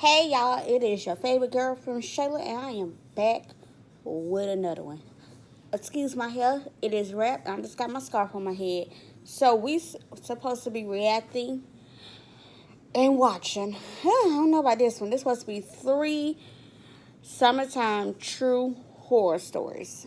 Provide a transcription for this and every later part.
Hey y'all, it is your favorite girl from Shayla, and I am back with another one. Excuse my hair, it is wrapped. I just got my scarf on my head. So supposed to be reacting and watching. I don't know about this one. This supposed to be 3 summertime true horror stories.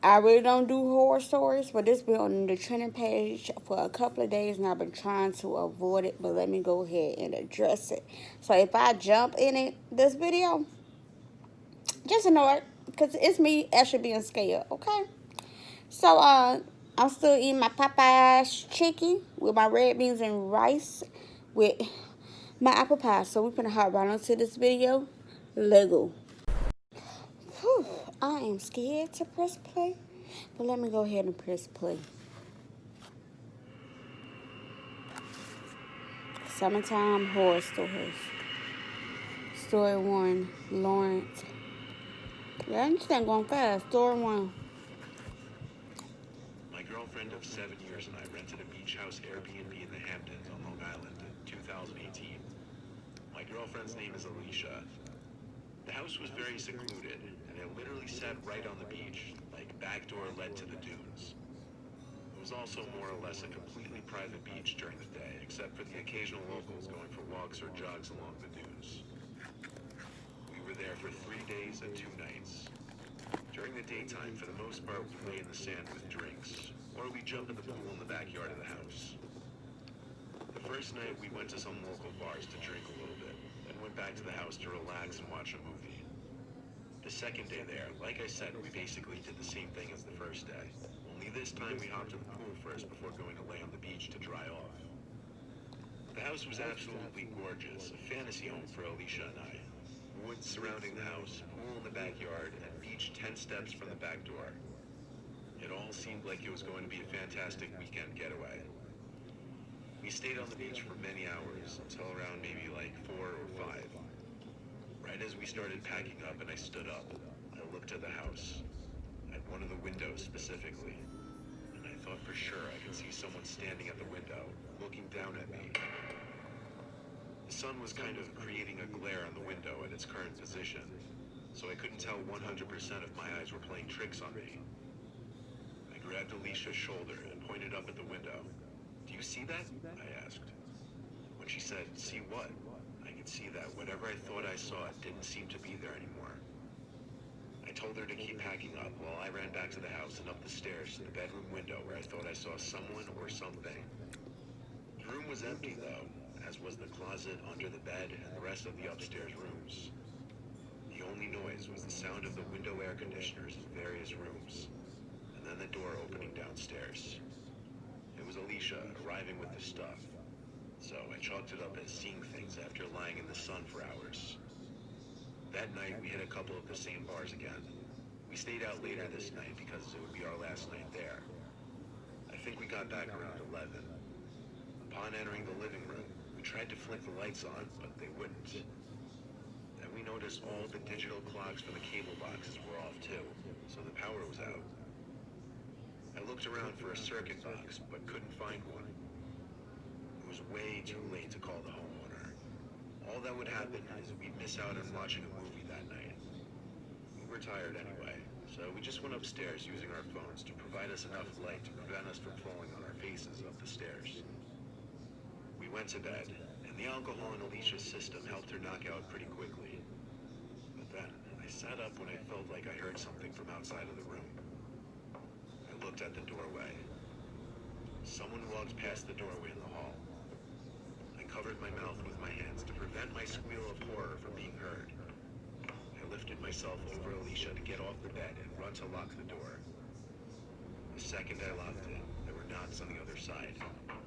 I really don't do horror stories, but this been on the trending page for a couple of days, and I've been trying to avoid it. But let me go ahead and address it. So if I jump in this video, just ignore it, because it's me actually being scared. Okay. So I'm still eating my Popeyes chicken with my red beans and rice with my apple pie. So we're gonna hop right onto this video. Lego. Whew, I am scared to press play, but let me go ahead and press play. Summertime horror stories. Story 1, Lawrence. Yeah, I'm just going fast. Story 1. My girlfriend of 7 years and I rented a beach house Airbnb in the Hamptons on Long Island in 2018. My girlfriend's name is Alicia. The house was very secluded, and it literally sat right on the beach, like back door led to the dunes. It was also more or less a completely private beach during the day, except for the occasional locals going for walks or jogs along the dunes. We were there for 3 days and 2 nights. During the daytime, for the most part, we lay in the sand with drinks, or we jump in the pool in the backyard of the house. The first night, we went to some local bars to drink a little bit, then went back to the house to relax and watch a movie. The second day there, like I said, we basically did the same thing as the first day, only this time we hopped in the pool first before going to lay on the beach to dry off. The house was absolutely gorgeous, a fantasy home for Alicia and I. Woods surrounding the house, pool in the backyard, and beach 10 steps from the back door. It all seemed like it was going to be a fantastic weekend getaway. We stayed on the beach for many hours, until around maybe like 4 or 5. Right as we started packing up and I stood up, I looked at the house, at one of the windows specifically, and I thought for sure I could see someone standing at the window, looking down at me. The sun was kind of creating a glare on the window at its current position, so I couldn't tell 100% if my eyes were playing tricks on me. I grabbed Alicia's shoulder and pointed up at the window. "Do you see that?" I asked. When she said, "See what?" I could see that whatever I thought I saw didn't seem to be there anymore. I told her to keep packing up while I ran back to the house and up the stairs to the bedroom window where I thought I saw someone or something. The room was empty though, as was the closet under the bed and the rest of the upstairs rooms. The only noise was the sound of the window air conditioners in various rooms, and then the door opening downstairs. It was Alicia arriving with the stuff, so I chalked it up as seeing things after lying in the sun for hours. That night, we hit a couple of the same bars again. We stayed out later this night because it would be our last night there. I think we got back around 11. Upon entering the living room, we tried to flick the lights on, but they wouldn't. Then we noticed all the digital clocks for the cable boxes were off too, so the power was out. I looked around for a circuit box, but couldn't find one. It was way too late to call the homeowner. All that would happen is we'd miss out on watching a movie that night. We were tired anyway, so we just went upstairs using our phones to provide us enough light to prevent us from falling on our faces up the stairs. We went to bed, and the alcohol in Alicia's system helped her knock out pretty quickly. But then, I sat up when I felt like I heard something from outside of the room. I looked at the doorway. Someone walked past the doorway in the hall. I covered my mouth with my hands to prevent my squeal of horror from being heard. I lifted myself over Alicia to get off the bed and run to lock the door. The second I locked it, there were knocks on the other side,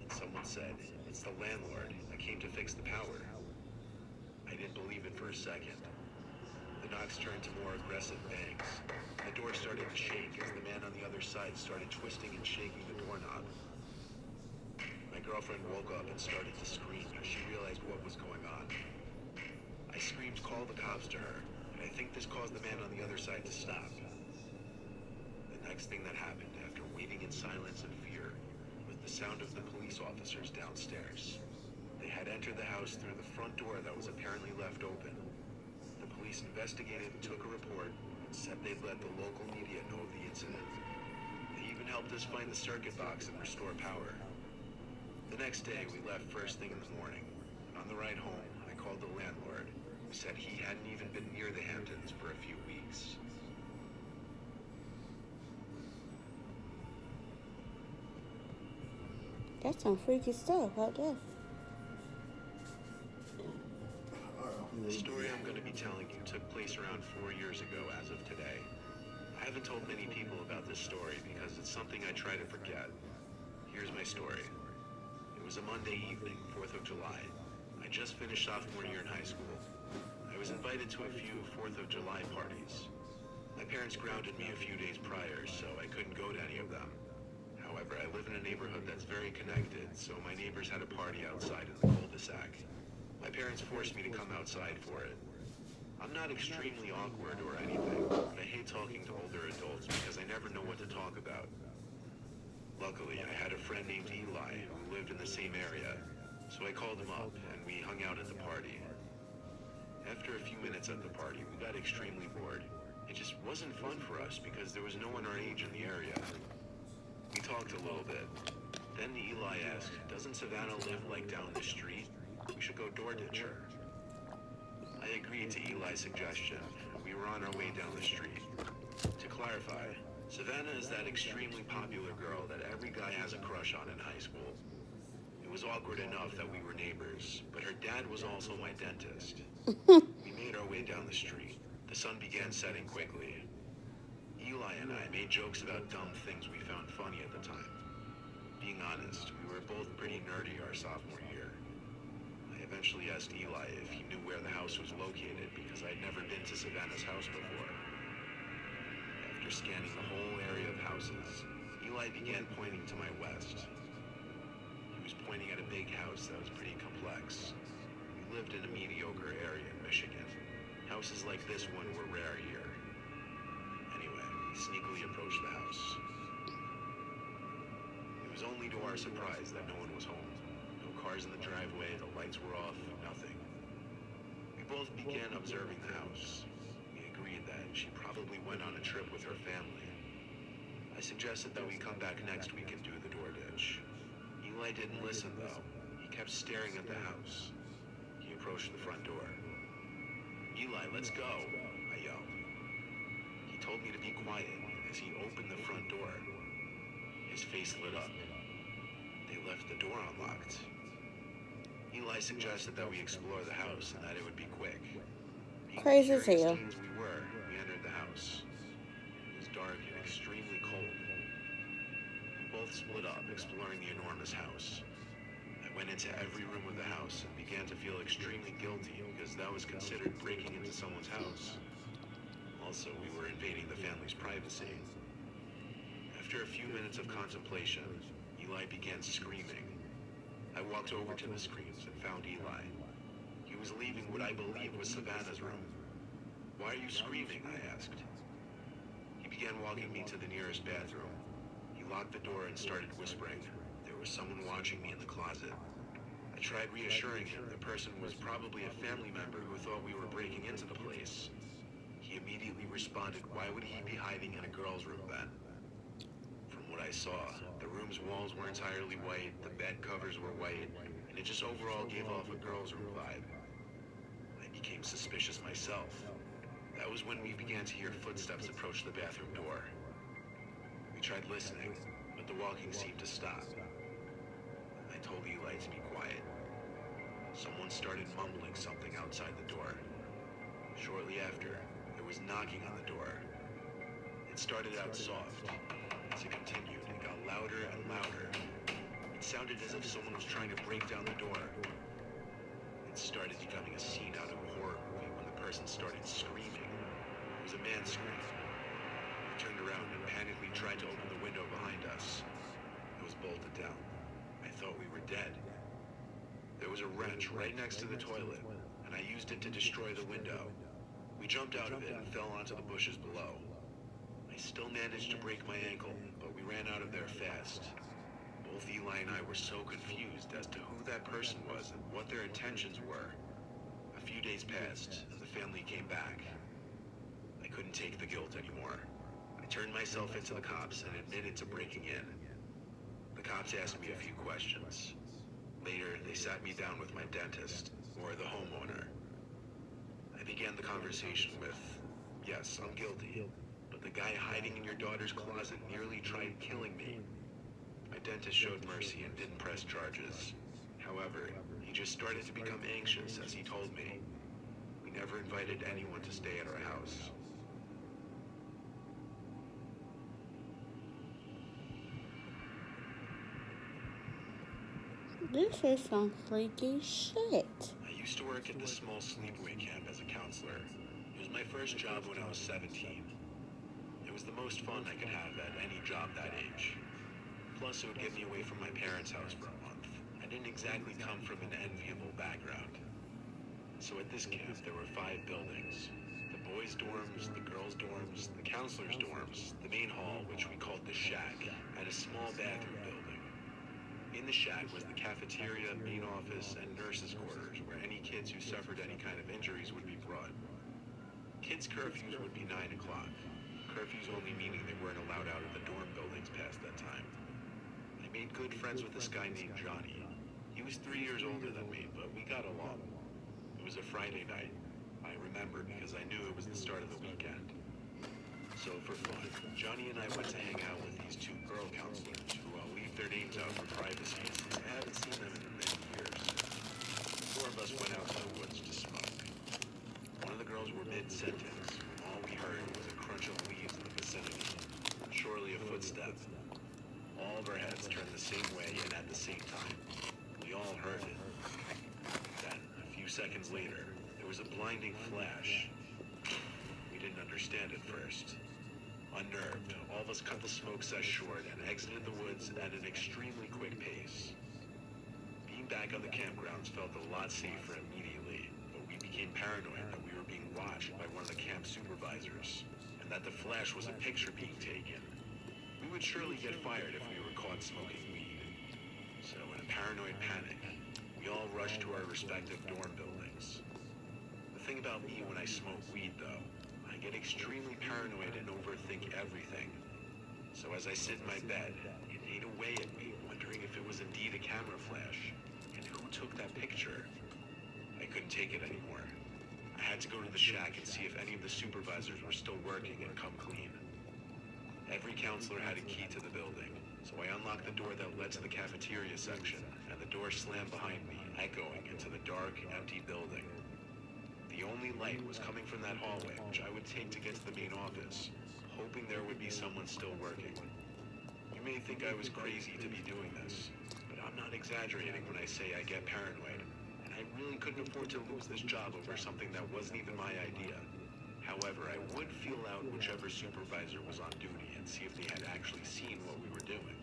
and someone said, "It's the landlord. I came to fix the power." I didn't believe it for a second. The knocks turned to more aggressive bangs. The door started to shake as the man on the other side started twisting and shaking the doorknob. My girlfriend woke up and started to scream as she realized what was going on. I screamed, "Call the cops," to her, and I think this caused the man on the other side to stop. The next thing that happened, after waiting in silence and fear, was the sound of the police officers downstairs. They had entered the house through the front door that was apparently left open. The police investigated, took a report, and said they'd let the local media know of the incident. They even helped us find the circuit box and restore power. The next day, we left first thing in the morning. On the ride home, I called the landlord, who said he hadn't even been near the Hamptons for a few weeks. That's some freaky stuff out there. The story I'm going to be telling you took place around 4 years ago as of today. I haven't told many people about this story because it's something I try to forget. Here's my story. It was a Monday evening, 4th of July. I just finished sophomore year in high school. I was invited to a few 4th of July parties. My parents grounded me a few days prior, so I couldn't go to any of them. However, I live in a neighborhood that's very connected, so my neighbors had a party outside in the cul-de-sac. My parents forced me to come outside for it. I'm not extremely awkward or anything, but I hate talking to older adults because I never know what to talk about. Luckily, I had a friend named Eli who lived in the same area, so I called him up and we hung out at the party. After a few minutes at the party, we got extremely bored. It just wasn't fun for us because there was no one our age in the area. We talked a little bit. Then Eli asked, "Doesn't Savannah live like down the street? We should go door ditch her." I agreed to Eli's suggestion, and we were on our way down the street. To clarify, Savannah is that extremely popular girl that every guy has a crush on in high school. It was awkward enough that we were neighbors, but her dad was also my dentist. We made our way down the street. The sun began setting quickly. Eli and I made jokes about dumb things we found funny at the time. Being honest, we were both pretty nerdy our sophomore year. I eventually asked Eli if he knew where the house was located because I'd never been to Savannah's house before. After scanning the whole area of houses, Eli began pointing to my west. He was pointing at a big house that was pretty complex. We lived in a mediocre area in Michigan. Houses like this one were rare here. Anyway, we sneakily approached the house. It was only to our surprise that no one was home. No cars in the driveway, the lights were off, nothing. We both began observing the house. We agreed that she probably went on a trip with her family. I suggested that we come back next week and do the door ditch. Eli didn't listen though. He kept staring at the house. He approached the front door. "Eli, let's go," I yelled. He told me to be quiet, and as he opened the front door, his face lit up. They left the door unlocked. Eli suggested that we explore the house and that it would be quick. Being Crazy as curious hell. teens we entered the house. It was dark and extremely cold. We both split up, exploring the enormous house. I went into every room of the house and began to feel extremely guilty because that was considered breaking into someone's house. Also, we were invading the family's privacy. After a few minutes of contemplation, Eli began screaming. I walked over to the screams and found Eli. He was leaving what I believed was Savannah's room. "Why are you screaming?" I asked. He began walking me to the nearest bathroom. He locked the door and started whispering. There was someone watching me in the closet. I tried reassuring him the person was probably a family member who thought we were breaking into the place. He immediately responded, "Why would he be hiding in a girl's room then?" From what I saw, the room's walls were entirely white, the bed covers were white, and it just overall gave off a girl's room vibe. I became suspicious myself. That was when we began to hear footsteps approach the bathroom door. We tried listening, but the walking seemed to stop. I told Eli to be quiet. Someone started mumbling something outside the door. Shortly after, there was knocking on the door. It started out soft. As it continued, it got louder and louder. It sounded as if someone was trying to break down the door. It started becoming a scene out of a horror movie when the person started screaming. It was a man's scream. I turned around and panically tried to open the window behind us. It was bolted down. I thought we were dead. There was a wrench right next to the toilet, and I used it to destroy the window. We jumped out of it and fell onto the bushes below. I still managed to break my ankle, but we ran out of there fast. Both Eli and I were so confused as to who that person was and what their intentions were. A few days passed, and the family came back. I couldn't take the guilt anymore. I turned myself into the cops and admitted to breaking in. The cops asked me a few questions. Later, they sat me down with my dentist, or the homeowner. I began the conversation with, "Yes, I'm guilty, but the guy hiding in your daughter's closet nearly tried killing me." My dentist showed mercy and didn't press charges. However, he just started to become anxious as he told me. We never invited anyone to stay at our house. This is some freaky shit. I used to work at this small sleepaway camp as a counselor. It was my first job when I was 17. It was the most fun I could have at any job that age. Plus, it would get me away from my parents' house for a month. I didn't exactly come from an enviable background. So at this camp, there were 5 buildings. The boys' dorms, the girls' dorms, the counselors' dorms, the main hall, which we called the shack, and a small bathroom building. In the shack was the cafeteria, main office, and nurses' quarters, where any kids who suffered any kind of injuries would be brought. Kids' curfews would be 9 o'clock. Curfews only meaning they weren't allowed out of the dorm buildings past that time. I made good friends with this guy named Johnny. He was 3 years older than me, but we got along. It was a Friday night. I remember because I knew it was the start of the weekend. So for fun, Johnny and I went to hang out with these 2 girl counselors who I'll leave their names out for privacy since I haven't seen them in many years. The 4 of us went out to the woods to smoke. One of the girls were mid-sentence when all we heard was a crunch of leaves in the vicinity. Surely a footstep. All of our heads turned the same way and at the same time. We all heard it. Then, a few seconds later, there was a blinding flash. We didn't understand at first. Unnerved, all of us cut the smoke sesh short and exited the woods at an extremely quick pace. Being back on the campgrounds felt a lot safer immediately, but we became paranoid that we were being watched by one of the camp supervisors, and that the flash was a picture being taken. We would surely get fired if we were caught smoking weed. So in a paranoid panic, we all rushed to our respective dorm buildings. The thing about me when I smoke weed, though, I get extremely paranoid and overthink everything. So as I sit in my bed, it ate away at me, wondering if it was indeed a camera flash, and who took that picture. I couldn't take it anymore. I had to go to the shack and see if any of the supervisors were still working and come clean. Every counselor had a key to the building, so I unlocked the door that led to the cafeteria section, and the door slammed behind me, echoing into the dark, empty building. The only light was coming from that hallway, which I would take to get to the main office, hoping there would be someone still working. You may think I was crazy to be doing this, but I'm not exaggerating when I say I get paranoid, and I really couldn't afford to lose this job over something that wasn't even my idea. However, I would feel out whichever supervisor was on duty and see if they had actually seen what we were doing.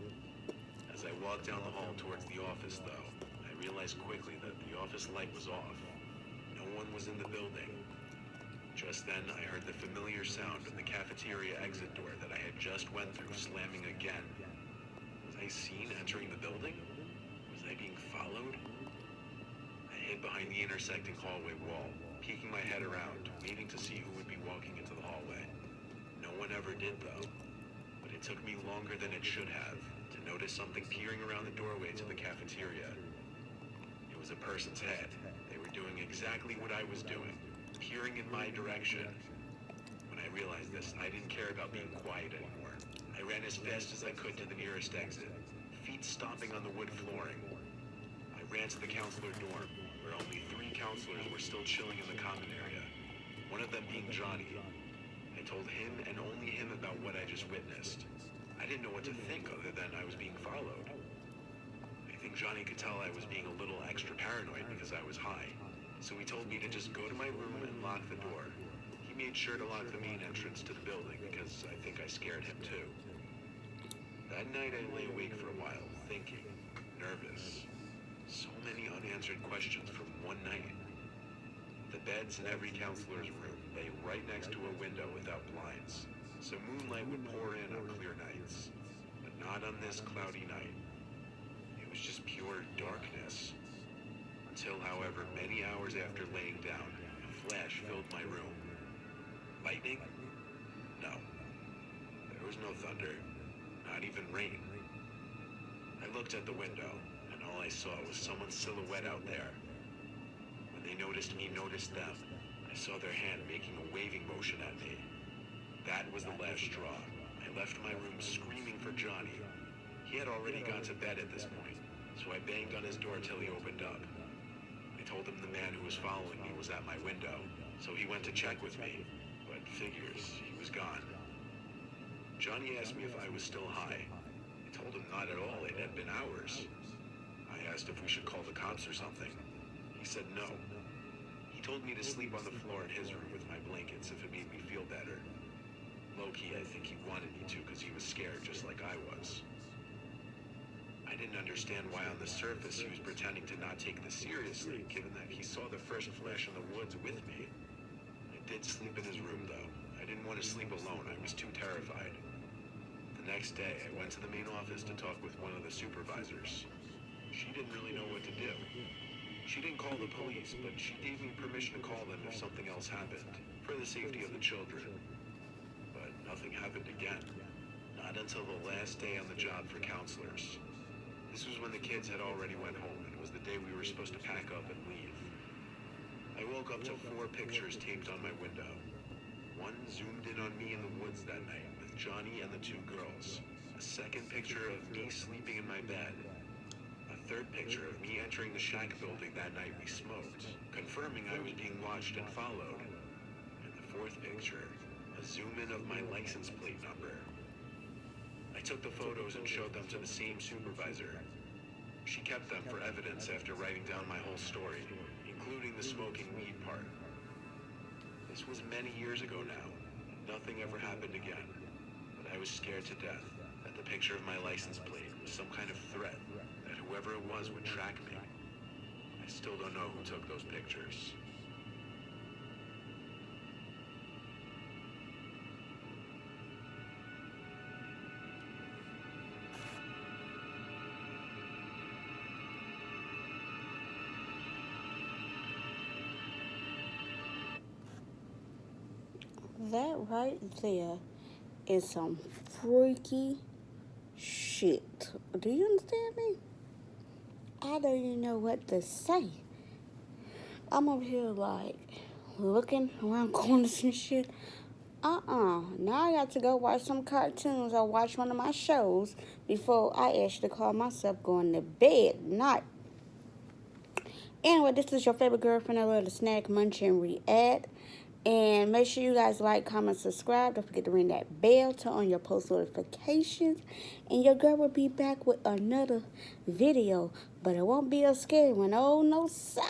As I walked down the hall towards the office, though, I realized quickly that the office light was off. No one was in the building. Just then, I heard the familiar sound of the cafeteria exit door that I had just went through slamming again. Was I seen entering the building? Was I being followed? I hid behind the intersecting hallway wall, peeking my head around, waiting to see who would be walking into the hallway. No one ever did, though. But it took me longer than it should have to notice something peering around the doorway to the cafeteria. It was a person's head. They were doing exactly what I was doing, peering in my direction. When I realized this, I didn't care about being quiet anymore. I ran as fast as I could to the nearest exit, feet stomping on the wood flooring. I ran to the counselor dorm, where only 3 counselors were still chilling in the common area, one of them being Johnny. I told him and only him about what I just witnessed. I didn't know what to think other than I was being followed. I think Johnny could tell I was being a little extra paranoid because I was high, so he told me to just go to my room and lock the door. He made sure to lock the main entrance to the building because I think I scared him too. That night I lay awake for a while, thinking, nervous. So many unanswered questions from one night. The beds in every counselor's room lay right next to a window without blinds, so moonlight would pour in on clear nights, but not on this cloudy night. was just pure darkness. Until, however, many hours after laying down, a flash filled my room. Lightning? No. There was no thunder, not even rain. I looked at the window, and all I saw was someone's silhouette out there. When they noticed me noticed them, I saw their hand making a waving motion at me. That was the last straw. I left my room screaming for Johnny. He had already gone to bed at this point, so I banged on his door till he opened up. I told him the man who was following me was at my window, so he went to check with me, but figures, he was gone. Johnny asked me if I was still high. I told him not at all, it had been hours. I asked if we should call the cops or something. He said no. He told me to sleep on the floor in his room with my blankets if it made me feel better. Low-key, I think he wanted me to because he was scared just like I was. I didn't understand why on the surface he was pretending to not take this seriously, given that he saw the first flash in the woods with me. I did sleep in his room though. I didn't want to sleep alone, I was too terrified. The next day, I went to the main office to talk with one of the supervisors. She didn't really know what to do. She didn't call the police, but she gave me permission to call them if something else happened, for the safety of the children. But nothing happened again. Not until the last day on the job for counselors. This was when the kids had already went home, and it was the day we were supposed to pack up and leave. I woke up to 4 pictures taped on my window. One zoomed in on me in the woods that night with Johnny and the 2 girls. A second picture of me sleeping in my bed. A third picture of me entering the shack building that night we smoked, confirming I was being watched and followed. And the 4th picture, a zoom in of my license plate number. I took the photos and showed them to the same supervisor. She kept them for evidence after writing down my whole story, including the smoking weed part. This was many years ago now. Nothing ever happened again. But I was scared to death that the picture of my license plate was some kind of threat, that whoever it was would track me. I still don't know who took those pictures. That right there is some freaky shit. Do you understand me? I don't even know what to say. I'm over here like looking around corners and shit. Now I got to go watch some cartoons or watch one of my shows before I actually call myself going to bed. Not. Anyway, this is your favorite girlfriend. I love to snack, munch, and react. And make sure you guys like, comment, subscribe. Don't forget to ring that bell, turn on your post notifications. And your girl will be back with another video. But it won't be a scary one. Oh, no, sir.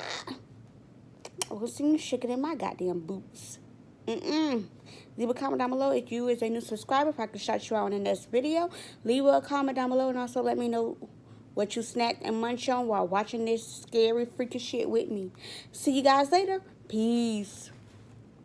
I will see me shaking in my goddamn boots. Leave a comment down below if you is a new subscriber. If I can shout you out in the next video. Leave a comment down below and also let me know what you snack and munch on while watching this scary freaking shit with me. See you guys later. Peace.